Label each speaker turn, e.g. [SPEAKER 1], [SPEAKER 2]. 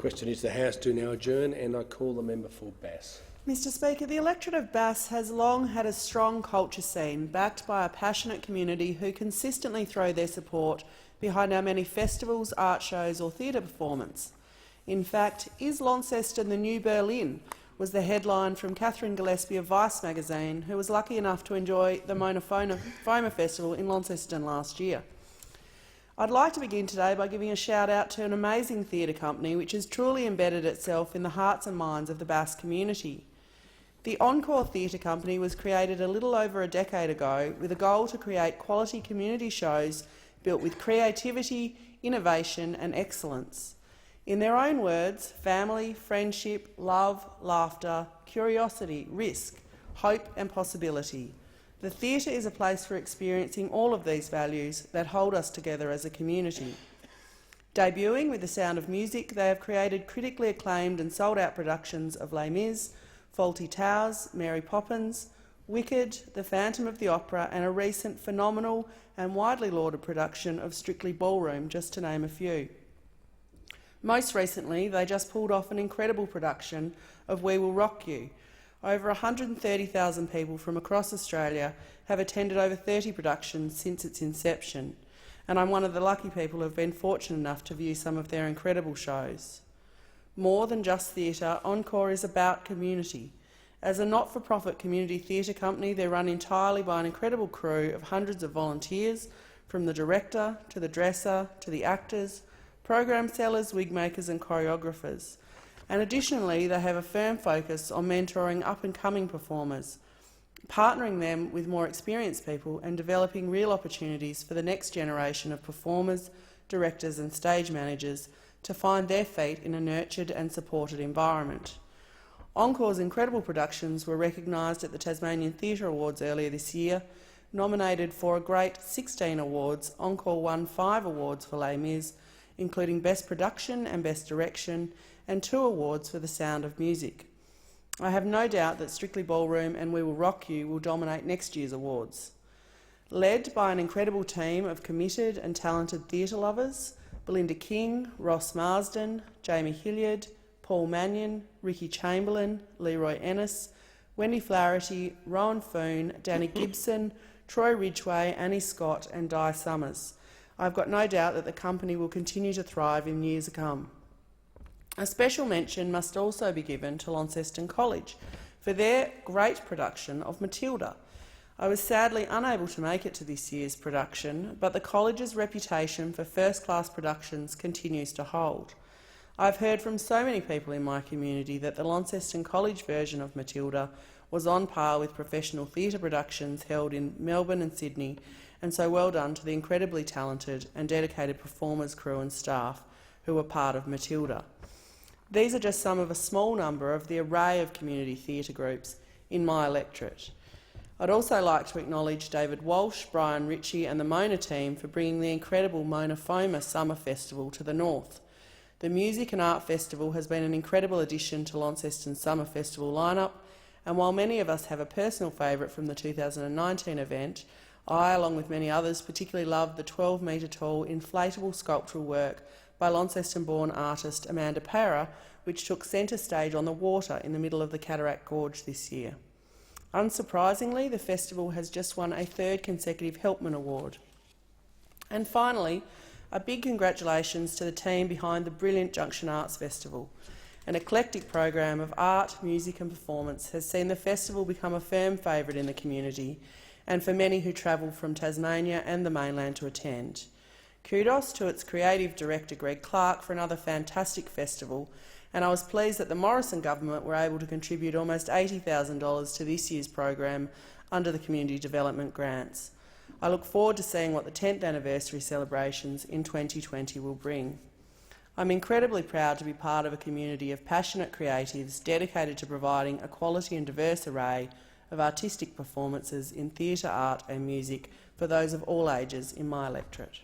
[SPEAKER 1] Question is the House do now adjourn, and I call the member for Bass.
[SPEAKER 2] Mr Speaker, the electorate of Bass has long had a strong culture scene, backed by a passionate community who consistently throw their support behind our many festivals, art shows or theatre performance. In fact, "Is Launceston the New Berlin?" was the headline from Catherine Gillespie of Vice magazine, who was lucky enough to enjoy the Mona Foma Festival in Launceston last year. I'd like to begin today by giving a shout-out to an amazing theatre company which has truly embedded itself in the hearts and minds of the Bass community. The Encore Theatre Company was created a little over a decade ago with a goal to create quality community shows built with creativity, innovation and excellence. In their own words, family, friendship, love, laughter, curiosity, risk, hope and possibility. The theatre is a place for experiencing all of these values that hold us together as a community. Debuting with The Sound of Music, they have created critically acclaimed and sold-out productions of Les Mis, Fawlty Towers, Mary Poppins, Wicked, The Phantom of the Opera and a recent phenomenal and widely lauded production of Strictly Ballroom, just to name a few. Most recently, they just pulled off an incredible production of We Will Rock You. Over 130,000 people from across Australia have attended over 30 productions since its inception, and I'm one of the lucky people who have been fortunate enough to view some of their incredible shows. More than just theatre, Encore is about community. As a not-for-profit community theatre company, they're run entirely by an incredible crew of hundreds of volunteers, from the director to the dresser to the actors, program sellers, wig makers and choreographers. And additionally, they have a firm focus on mentoring up-and-coming performers, partnering them with more experienced people and developing real opportunities for the next generation of performers, directors and stage managers to find their feet in a nurtured and supported environment. Encore's incredible productions were recognised at the Tasmanian Theatre Awards earlier this year. Nominated for a great 16 awards, Encore won 5 awards for Les Mis, including Best Production and Best Direction, and 2 awards for The Sound of Music. I have no doubt that Strictly Ballroom and We Will Rock You will dominate next year's awards. Led by an incredible team of committed and talented theatre lovers, Belinda King, Ross Marsden, Jamie Hilliard, Paul Mannion, Ricky Chamberlain, Leroy Ennis, Wendy Flaherty, Rowan Foon, Danny Gibson, Troy Ridgway, Annie Scott and Di Summers. I've got no doubt that the company will continue to thrive in years to come. A special mention must also be given to Launceston College for their great production of Matilda. I was sadly unable to make it to this year's production, but the college's reputation for first-class productions continues to hold. I've heard from so many people in my community that the Launceston College version of Matilda was on par with professional theatre productions held in Melbourne and Sydney, and so well done to the incredibly talented and dedicated performers, crew and staff who were part of Matilda. These are just some of a small number of the array of community theatre groups in my electorate. I'd also like to acknowledge David Walsh, Brian Ritchie and the Mona team for bringing the incredible Mona Foma Summer Festival to the north. The Music and Art Festival has been an incredible addition to Launceston's Summer Festival lineup, and while many of us have a personal favourite from the 2019 event, I, along with many others, particularly loved the 12-metre tall inflatable sculptural work by Launceston-born artist Amanda Parra, which took centre stage on the water in the middle of the Cataract Gorge this year. Unsurprisingly, the festival has just won a 3rd consecutive Helpman Award. And finally, a big congratulations to the team behind the brilliant Junction Arts Festival. An eclectic program of art, music and performance has seen the festival become a firm favourite in the community and for many who travel from Tasmania and the mainland to attend. Kudos to its creative director Greg Clark for another fantastic festival, and I was pleased that the Morrison government were able to contribute almost $80,000 to this year's program under the Community Development Grants. I look forward to seeing what the 10th anniversary celebrations in 2020 will bring. I'm incredibly proud to be part of a community of passionate creatives dedicated to providing a quality and diverse array of artistic performances in theatre, art and music for those of all ages in my electorate.